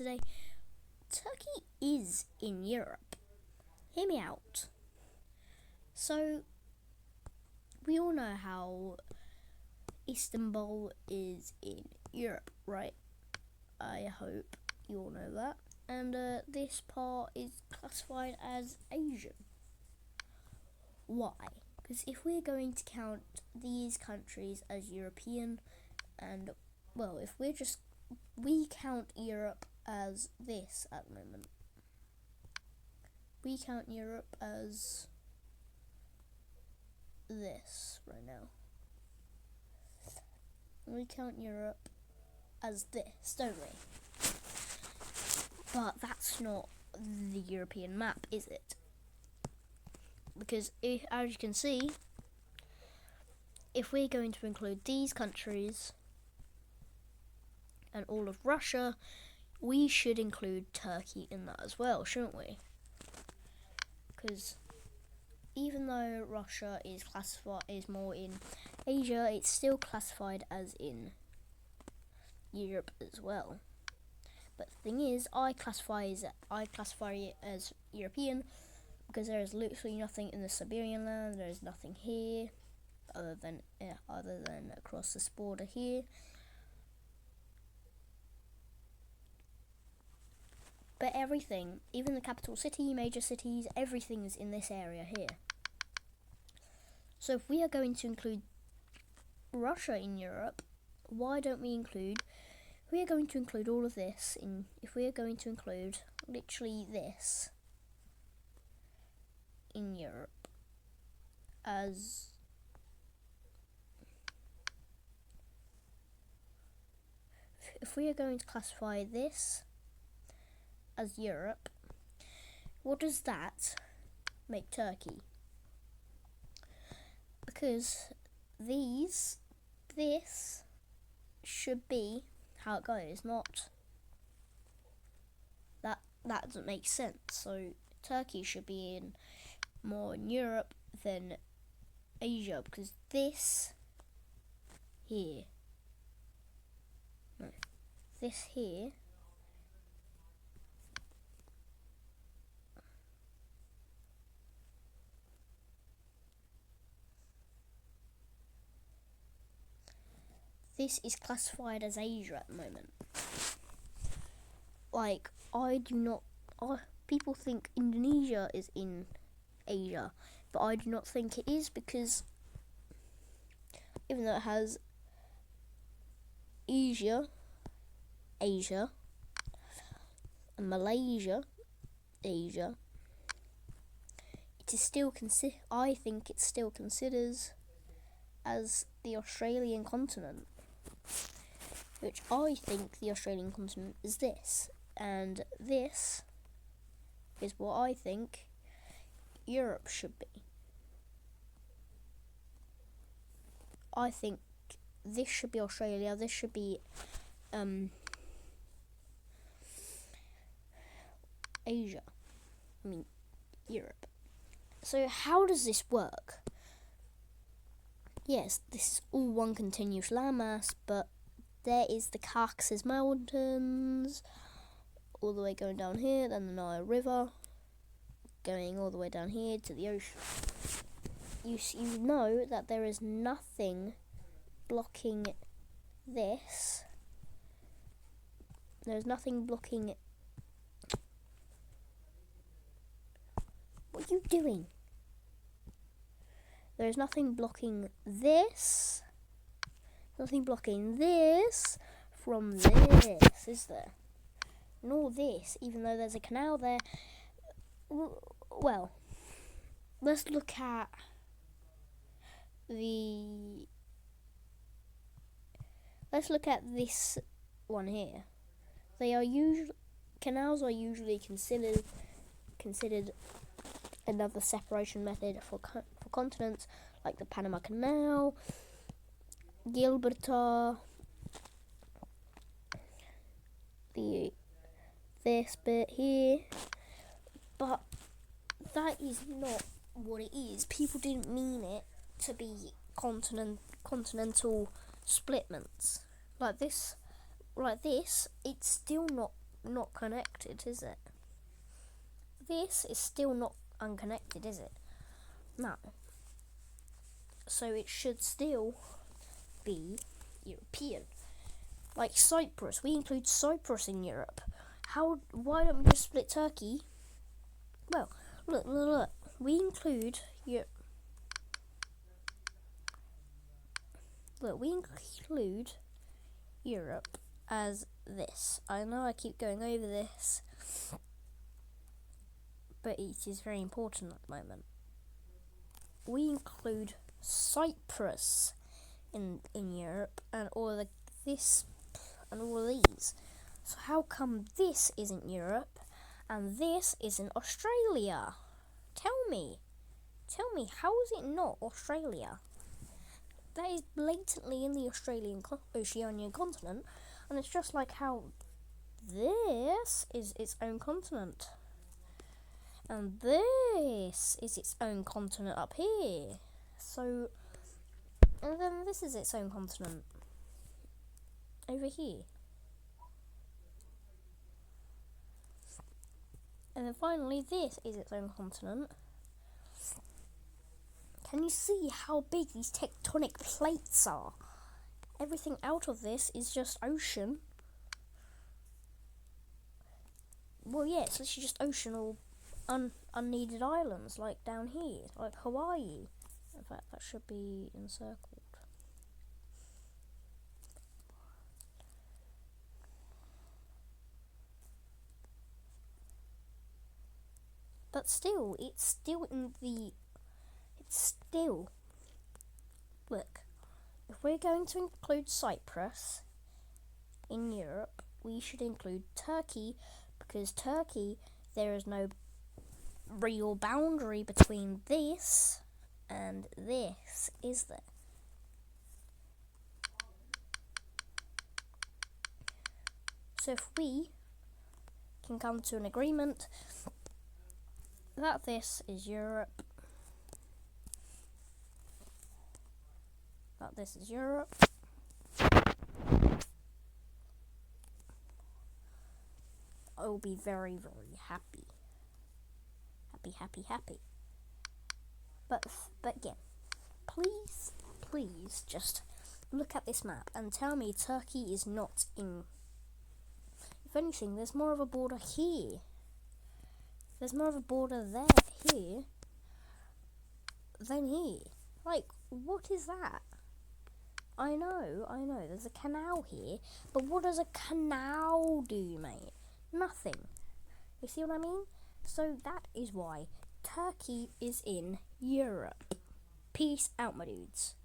today. Turkey is in Europe. Hear me out. So, we all know how Istanbul is in Europe, right? I hope you all know that. And this part is classified as Asian. Why? Because if we're going to count these countries as European, and well, if we count Europe as this at the moment. We count Europe as this right now. We count Europe as this, don't we? But that's not the European map, is it? Because as you can see, if we're going to include these countries and all of Russia, we should include Turkey in that as well, shouldn't we? Because even though Russia is more in Asia, it's still classified as in Europe as well. But the thing is, I classify it as European because there is literally nothing in the Siberian land. There is nothing here other than across this border here. But everything, even the capital city, major cities, everything is in this area here. So if we are going to include Russia in Europe, why don't we include... We are going to include all of this in... If we are going to include literally this in Europe as... If we are going to classify this as Europe, what does that make Turkey? Because this should be how it goes, not that doesn't make sense. So Turkey should be more in Europe than Asia, because this here this is classified as Asia at the moment. Like, people think Indonesia is in Asia, but I do not think it is, because even though it has Asia, and Malaysia, Asia, it is still I think it still considers as the Australian continent, which I think the Australian continent is this, and this is what I think Europe should be. I think this should be Australia, this should be Asia, Europe. So how does this work? Yes, this is all one continuous landmass, but there is the Caucasus Mountains, all the way going down here, then the Nile River, going all the way down here to the ocean. You know that there is nothing blocking this. There's nothing blocking... What are you doing? There's nothing blocking this. Nothing blocking this from this, is there? Nor this, even though there's a canal there. Well, let's look at this one here. Canals are usually considered another separation method for continents, like the Panama Canal, Gibraltar, this bit here, but that is not what it is. People didn't mean it to be continental splitments like this. It's still not not connected, is it? This is still not unconnected, is it? No. So it should still be European. Like Cyprus, we include Cyprus in Europe. Why don't we just split Turkey? Well, look. We include Europe. Look, we include Europe as this. I know I keep going over this, but it is very important at the moment. We include Cyprus in Europe and all of this and all of these. So how come this isn't Europe and this isn't Australia? Tell me, how is it not Australia? That is blatantly in the Oceanian continent, and it's just like how this is its own continent. And this is its own continent up here. So, and then this is its own continent over here. And then finally, this is its own continent. Can you see how big these tectonic plates are? Everything out of this is just ocean. Well, yeah, it's literally just ocean or unneeded islands, like down here, like Hawaii. In fact, that should be encircled. But still, it's still look, if we're going to include Cyprus in Europe, we should include Turkey, because Turkey, there is no real boundary between this and this, is there? So if we can come to an agreement that this is Europe, I will be very, very happy. Happy. But again, please just look at this map and tell me Turkey is not in. If anything, there's more of a border here. There's more of a border here than here. Like, what is that? I know, there's a canal here, but what does a canal do, mate? Nothing. You see what I mean? So that is why Turkey is in Europe. Peace out, my dudes.